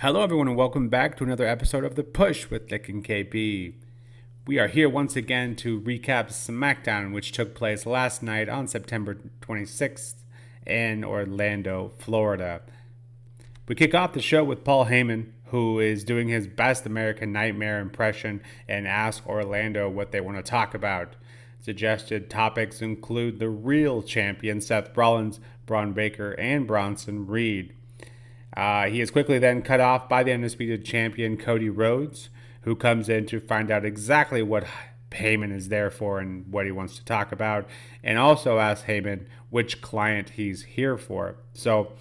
Hello, everyone, and welcome back to another episode of The Push with Nick and KP. We are here once again to recap SmackDown, which took place last night on September 26th in Orlando, Florida. We kick off the show with Paul Heyman, who is doing his best American Nightmare impression and asks Orlando what they want to talk about. Suggested topics include the real champion Seth Rollins, Braun Baker, and Bronson Reed. He is quickly then cut off by the undisputed champion Cody Rhodes, who comes in to find out exactly what Heyman is there for and what he wants to talk about, and also asks Heyman which client he's here for. So,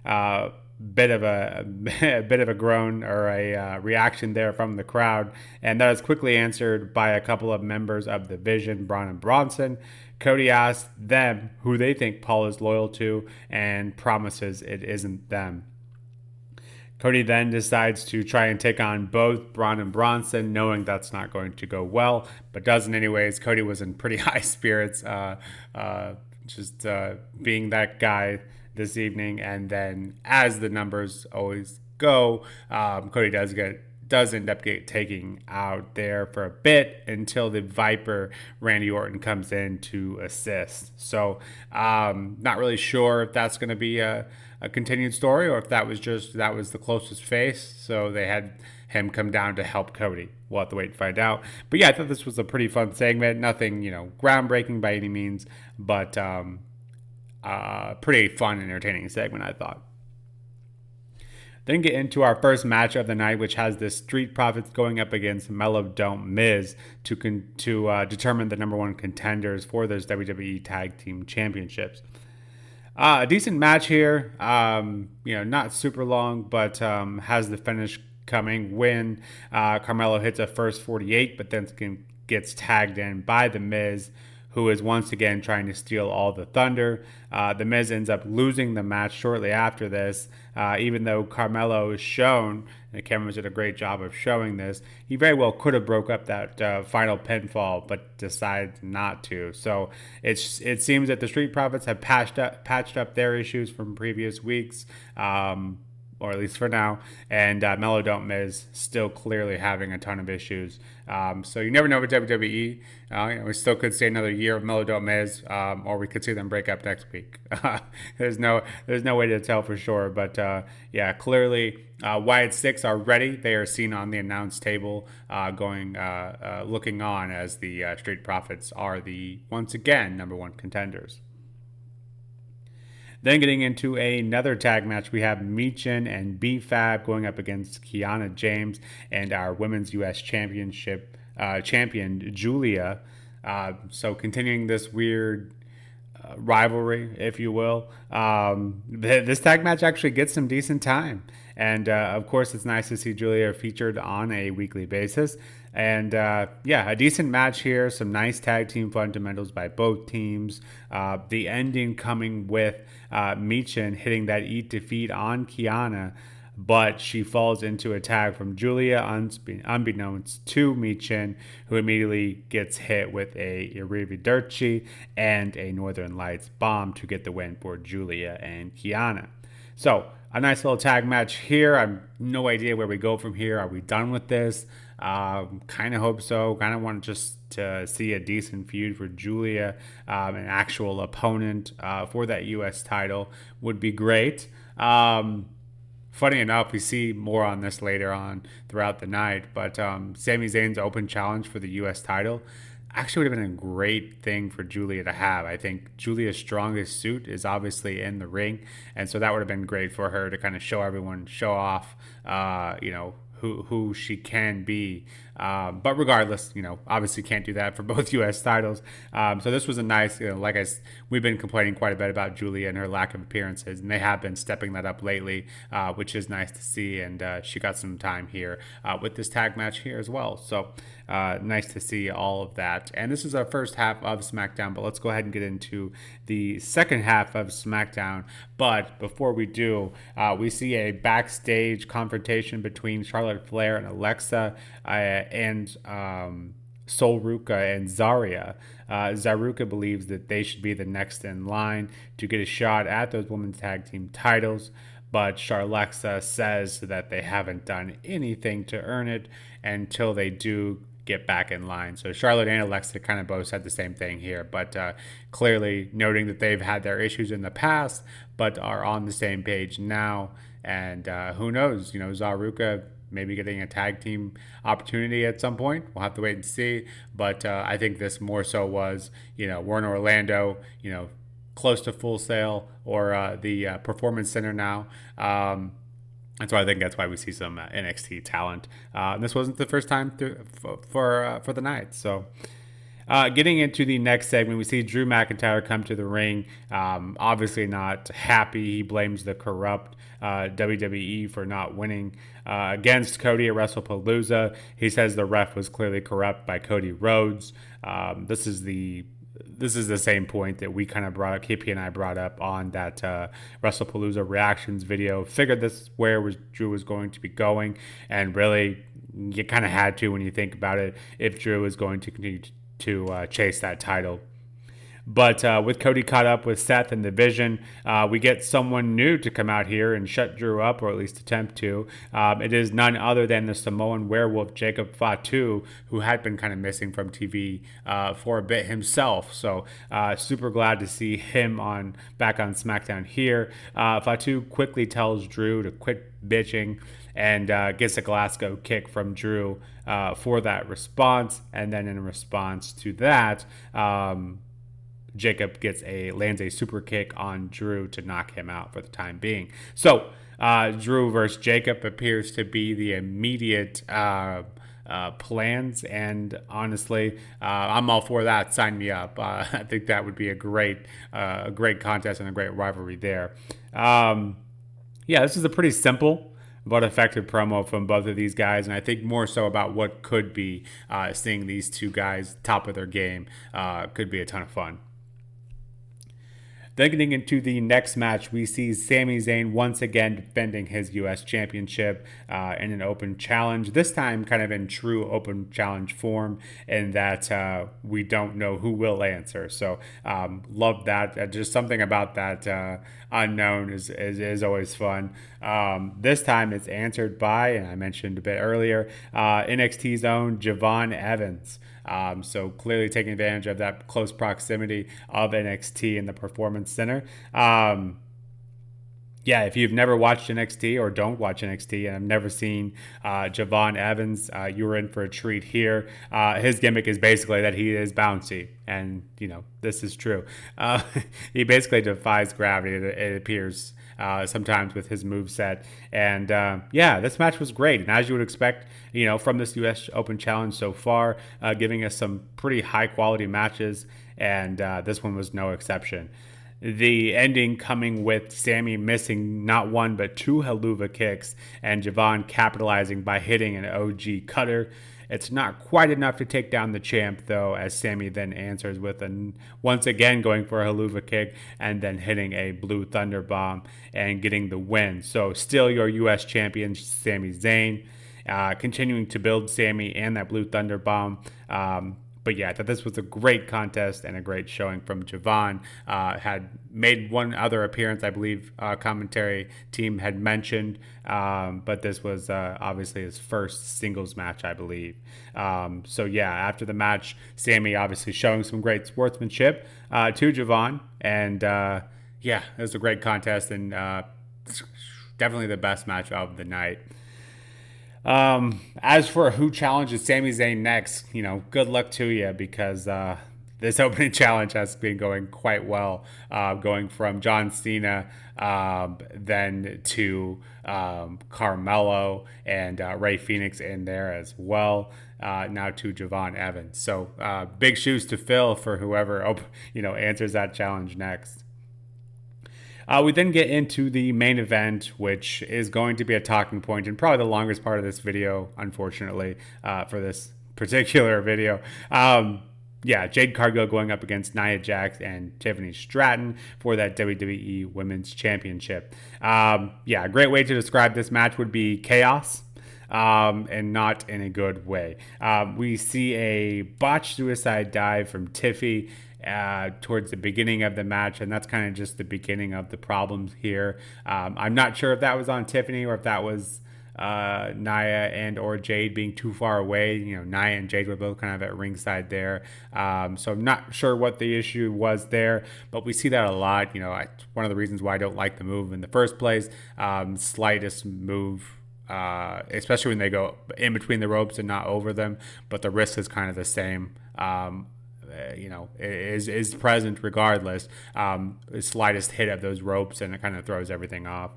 bit of a groan or a reaction there from the crowd, and that is quickly answered by a couple of members of the Vision, Braun and Bronson. Cody asks them who they think Paul is loyal to and promises it isn't them. Cody then decides to try and take on both Braun and Bronson, knowing that's not going to go well, but doesn't anyways. Cody was in pretty high spirits, being that guy this evening. And then, as the numbers always go, Cody does end up taking out there for a bit until the Viper Randy Orton comes in to assist. So not really sure if that's going to be a continued story or if that was the closest face. So they had him come down to help Cody. We'll have to wait and find out. But yeah, I thought this was a pretty fun segment. Nothing, groundbreaking by any means, but pretty fun, entertaining segment, I thought. Then get into our first match of the night, which has the Street Profits going up against Mellow Don't Miz to determine the number one contenders for those WWE Tag Team Championships. A decent match here, not super long, but has the finish coming when Carmelo hits a first 48, but then gets tagged in by The Miz, who is once again trying to steal all the thunder. The Miz ends up losing the match shortly after this, even though Carmelo is shown, and the cameras did a great job of showing this, he very well could have broke up that final pinfall, but decided not to. So it seems that the Street Profits have patched up their issues from previous weeks, or at least for now, and Mellow Don't Miz still clearly having a ton of issues. So you never know with WWE. We still could see another year of Mellow Don't Miz, or we could see them break up next week. There's no way to tell for sure, but clearly Wyatt Six are ready. They are seen on the announce table, looking on as the Street Profits are the once again number one contenders. Then getting into another tag match, we have Michin and B-Fab going up against Kiana James and our Women's U.S. Championship champion, Julia. So continuing this weird rivalry, if you will. This tag match actually gets some decent time. And, of course, it's nice to see Julia featured on a weekly basis. And, a decent match here. Some nice tag team fundamentals by both teams. The ending coming with Michin hitting that Eat Defeat on Kiana, but she falls into a tag from Julia unbeknownst to Michin, who immediately gets hit with a Arrivederci and a Northern Lights bomb to get the win for Julia and Kiana. So, a nice little tag match here. I have no idea where we go from here. Are we done with this? Kind of hope so. Kind of want just to see a decent feud for Julia. An actual opponent for that U.S. title would be great. Funny enough, we see more on this later on throughout the night, but Sami Zayn's open challenge for the U.S. title actually would have been a great thing for Julia to have. I think Julia's strongest suit is obviously in the ring, and so that would have been great for her to kind of show off, who she can be. But regardless, obviously can't do that for both U.S. titles. So this was a nice, we've been complaining quite a bit about Julia and her lack of appearances, and they have been stepping that up lately, which is nice to see. And she got some time here with this tag match here as well. So nice to see all of that. And this is our first half of SmackDown, but let's go ahead and get into the second half of SmackDown. But before we do, we see a backstage confrontation between Charlotte Flair and Alexa and Sol Ruca and Zarya. Zaruka believes that they should be the next in line to get a shot at those women's tag team titles. but Charlexa says that they haven't done anything to earn it until they do get back in line. So Charlotte and Alexa kind of both said the same thing here, but clearly noting that they've had their issues in the past, but are on the same page now. And who knows? Zaruka maybe getting a tag team opportunity at some point. We'll have to wait and see. But I think this more so was, we're in Orlando, close to Full Sail or the Performance Center now. And so I think that's why we see some NXT talent. And this wasn't the first time for the night. So getting into the next segment, we see Drew McIntyre come to the ring. Obviously not happy. He blames the corrupt WWE for not winning against Cody at WrestlePalooza. He says the ref was clearly corrupt by Cody Rhodes. This is the same point that we kind of brought up, KP and I brought up on that WrestlePalooza reactions video. Figured this where Drew was going to be going, and really you kind of had to when you think about it, if Drew is going to continue to chase that title. But with Cody caught up with Seth in the Vision, we get someone new to come out here and shut Drew up, or at least attempt to. It is none other than the Samoan werewolf Jacob Fatu, who had been kind of missing from TV for a bit himself. So super glad to see him back on SmackDown here. Fatu quickly tells Drew to quit bitching and gets a Glasgow kick from Drew for that response. And then in response to that, Jacob lands a super kick on Drew to knock him out for the time being. So Drew versus Jacob appears to be the immediate plans, and honestly, I'm all for that. Sign me up. I think that would be a great contest and a great rivalry there. This is a pretty simple but effective promo from both of these guys, and I think more so about what could be seeing these two guys top of their game could be a ton of fun. Then getting into the next match, we see Sami Zayn once again defending his U.S. Championship in an open challenge, this time kind of in true open challenge form, in that we don't know who will answer. So love that. Just something about that unknown is always fun. This time it's answered by, and I mentioned a bit earlier, NXT's own Javon Evans. So clearly taking advantage of that close proximity of NXT in the Performance Center. If you've never watched NXT or don't watch NXT and have never seen Javon Evans, you were in for a treat here. His gimmick is basically that he is bouncy, and this is true. He basically defies gravity, it appears. Sometimes with his moveset. And this match was great. And as you would expect, from this U.S. Open Challenge so far, giving us some pretty high quality matches. And this one was no exception. The ending coming with Sami missing not one but two Helluva kicks, and Javon capitalizing by hitting an OG cutter. It's not quite enough to take down the champ, though, as Sami then answers with once again going for a Helluva kick and then hitting a Blue Thunder Bomb and getting the win. So still your U.S. champion, Sami Zayn, continuing to build Sami and that Blue Thunder Bomb. But I thought this was a great contest and a great showing from Javon. Had made one other appearance, I believe, commentary team had mentioned. But this was obviously his first singles match, I believe. After the match, Sami obviously showing some great sportsmanship to Javon. And it was a great contest and definitely the best match of the night. As for who challenges Sami Zayn next, good luck to you, because this opening challenge has been going quite well, going from John Cena, then to Carmelo and Rey Fenix in there as well, now to Javon Evans. So big shoes to fill for whoever answers that challenge next. We then get into the main event, which is going to be a talking point and probably the longest part of this video, unfortunately, for this particular video. Jade Cargill going up against Nia Jax and Tiffany Stratton for that WWE Women's Championship. A great way to describe this match would be chaos. And not in a good way. We see a botched suicide dive from Tiffy, towards the beginning of the match, and that's kind of just the beginning of the problems here. I'm not sure if that was on Tiffany or if that was Nia and or Jade being too far away. Nia and Jade were both kind of at ringside there. So I'm not sure what the issue was there, but we see that a lot. One of the reasons why I don't like the move in the first place, slightest move, especially when they go in between the ropes and not over them, but the risk is kind of the same. Is present regardless. The slightest hit of those ropes and it kind of throws everything off.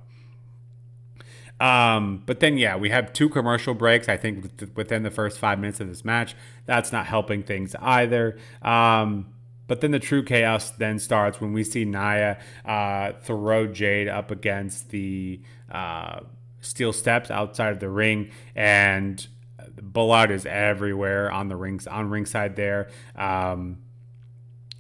But then, yeah, we have two commercial breaks, I think, within the first 5 minutes of this match. That's not helping things either. But then the true chaos then starts when we see Nia throw Jade up against the steel steps outside of the ring, and blood is everywhere on ringside there.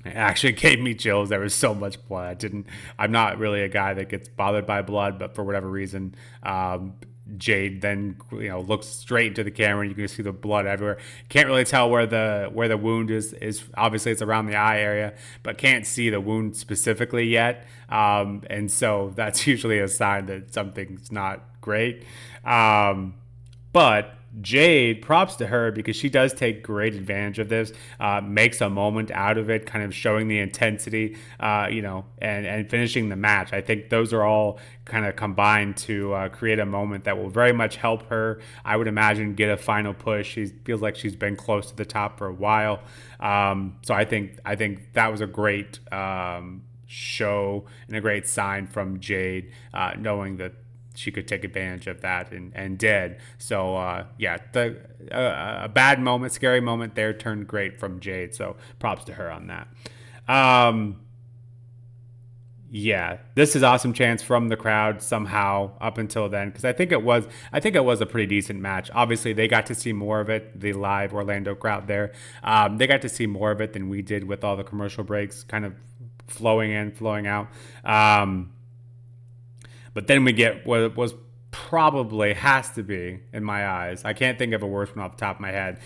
It actually gave me chills. There was so much blood. I'm not really a guy that gets bothered by blood, but for whatever reason, Jade then looks straight into the camera and you can see the blood everywhere. Can't really tell where the wound is. Obviously it's around the eye area, but can't see the wound specifically yet. And so that's usually a sign that something's not great. But Jade, props to her because she does take great advantage of this, makes a moment out of it, kind of showing the intensity, and finishing the match. I think those are all kind of combined to create a moment that will very much help her, I would imagine, get a final push. She feels like she's been close to the top for a while. So I think that was a great show and a great sign from Jade, knowing that she could take advantage of that and did. So, a bad moment, scary moment there turned great from Jade. So props to her on that. This is awesome chants from the crowd somehow up until then, because I think it was a pretty decent match. Obviously, they got to see more of it, the live Orlando crowd there. They got to see more of it than we did with all the commercial breaks kind of flowing in, flowing out. But then we get what was probably has to be, in my eyes, I can't think of a worse one off the top of my head,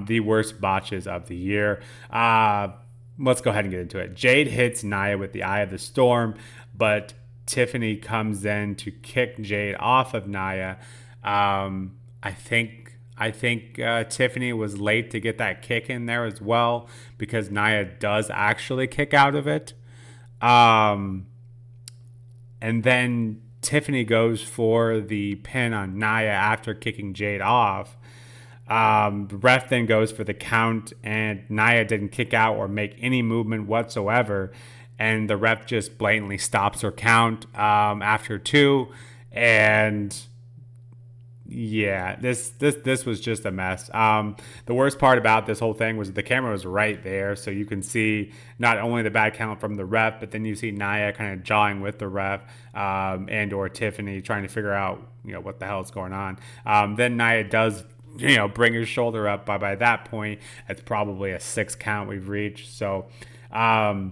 the worst botches of the year. Let's go ahead and get into it. Jade hits Nia with the Eye of the Storm, but Tiffany comes in to kick Jade off of Nia. I think Tiffany was late to get that kick in there as well, because Nia does actually kick out of it. And then Tiffany goes for the pin on Nia after kicking Jade off. The ref then goes for the count, and Nia didn't kick out or make any movement whatsoever. And the ref just blatantly stops her count after 2. And yeah, this was just a mess. The worst part about this whole thing was the camera was right there, so you can see not only the bad count from the ref, but then you see Nia kind of jawing with the ref and or Tiffany trying to figure out what the hell is going on. Then Nia does bring her shoulder up. By that point, it's probably a 6 count we've reached. So I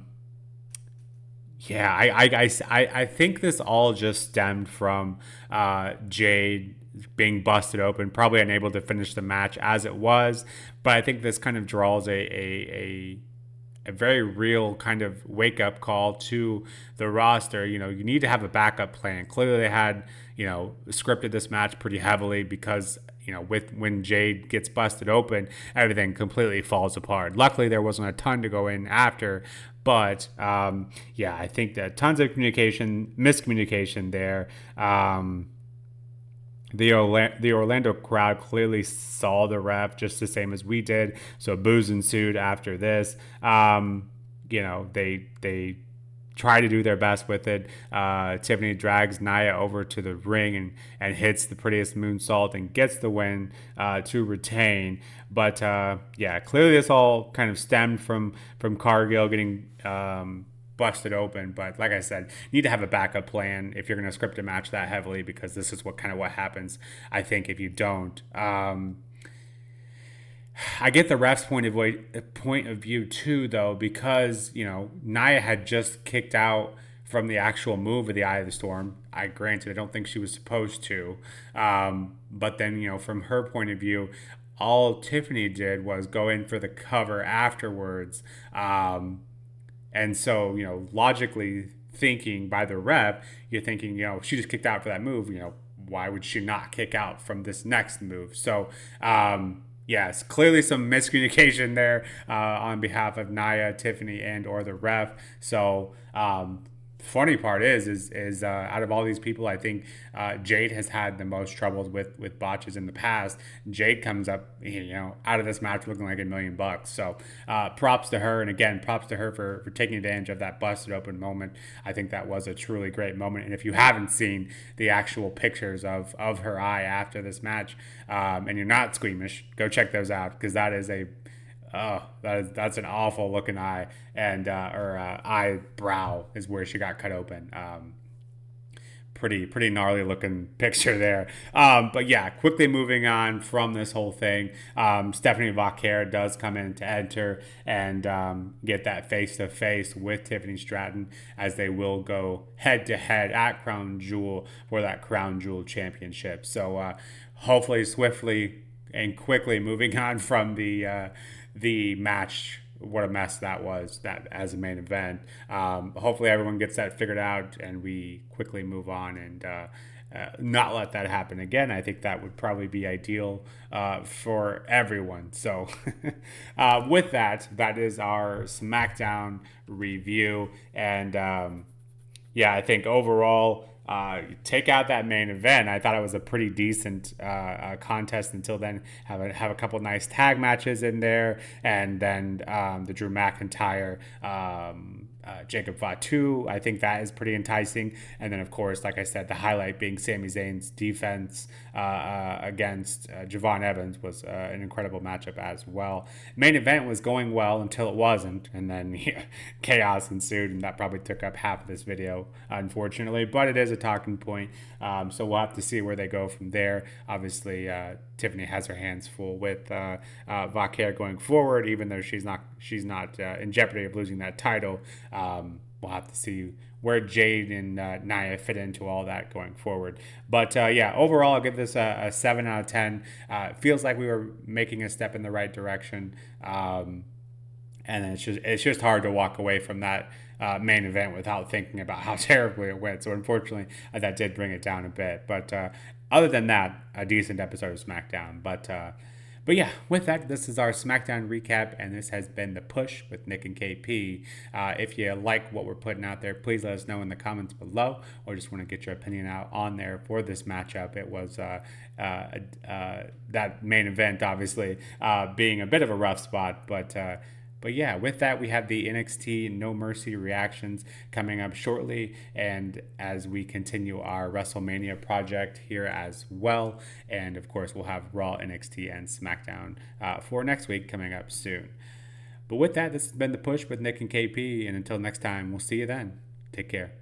think this all just stemmed from Jade being busted open, probably unable to finish the match as it was. But I think this kind of draws a very real kind of wake-up call to the roster. You need to have a backup plan. Clearly they had scripted this match pretty heavily, because when Jade gets busted open, everything completely falls apart. Luckily there wasn't a ton to go in after, but I think that tons of miscommunication there. The Orlando crowd clearly saw the ref just the same as we did, so boos ensued after this. They try to do their best with it. Tiffany drags Nia over to the ring and hits the prettiest moonsault and gets the win to retain. But clearly this all kind of stemmed from Cargill getting busted open. But like I said, you need to have a backup plan if you're going to script a match that heavily, because this is what happens, I think, if you don't. I get the ref's point of view too, though, because Nia had just kicked out from the actual move of the Eye of the Storm. I don't think she was supposed to, but then from her point of view, all Tiffany did was go in for the cover afterwards. And so, logically thinking by the ref, you're thinking, she just kicked out for that move. Why would she not kick out from this next move? So, yes, clearly some miscommunication there on behalf of Nia, Tiffany, and or the ref. So, funny part is out of all these people, I think Jade has had the most trouble with botches in the past. Jade comes up, out of this match looking like $1,000,000. So props to her, and again, props to her for taking advantage of that busted open moment. I think that was a truly great moment. And if you haven't seen the actual pictures of her eye after this match, and you're not squeamish, go check those out, because that is a that's an awful looking eye, and or eyebrow is where she got cut open. Pretty gnarly looking picture there. But yeah, quickly moving on from this whole thing, Stephanie Vaquer does come in to enter and get that face to face with Tiffany Stratton, as they will go head to head at Crown Jewel for that Crown Jewel championship. So hopefully, swiftly and quickly moving on from the match. What a mess that was, that as a main event. Hopefully everyone gets that figured out and we quickly move on and not let that happen again. I think that would probably be ideal for everyone. So with that, that is our SmackDown review. And yeah, I think overall, take out that main event, I thought it was a pretty decent contest until then. Have a couple nice tag matches in there, and then the Drew McIntyre Jacob Fatu. I think that is pretty enticing. And then, of course, like I said, the highlight being Sami Zayn's defense against Javon Evans was an incredible matchup as well. Main event was going well until it wasn't, and then chaos ensued, and that probably took up half of this video, unfortunately. But it is a talking point, so we'll have to see where they go from there. Obviously, Tiffany has her hands full with Vaquer going forward, even though she's not in jeopardy of losing that title. We'll have to see where Jade and Nia fit into all that going forward. But yeah, overall, I'll give this a 7 out of 10. It feels like we were making a step in the right direction. And it's just hard to walk away from that main event without thinking about how terribly it went. So unfortunately, that did bring it down a bit. But other than that, a decent episode of SmackDown. But yeah, with that, this is our SmackDown recap, and this has been The Push with Nick and KP. If you like what we're putting out there, please let us know in the comments below, or just want to get your opinion out on there for this matchup. It was that main event, obviously, being a bit of a rough spot, but yeah, with that, we have the NXT No Mercy reactions coming up shortly, and as we continue our WrestleMania project here as well. And of course, we'll have Raw, NXT, and SmackDown for next week coming up soon. But with that, this has been The Push with Nick and KP, and until next time, we'll see you then. Take care.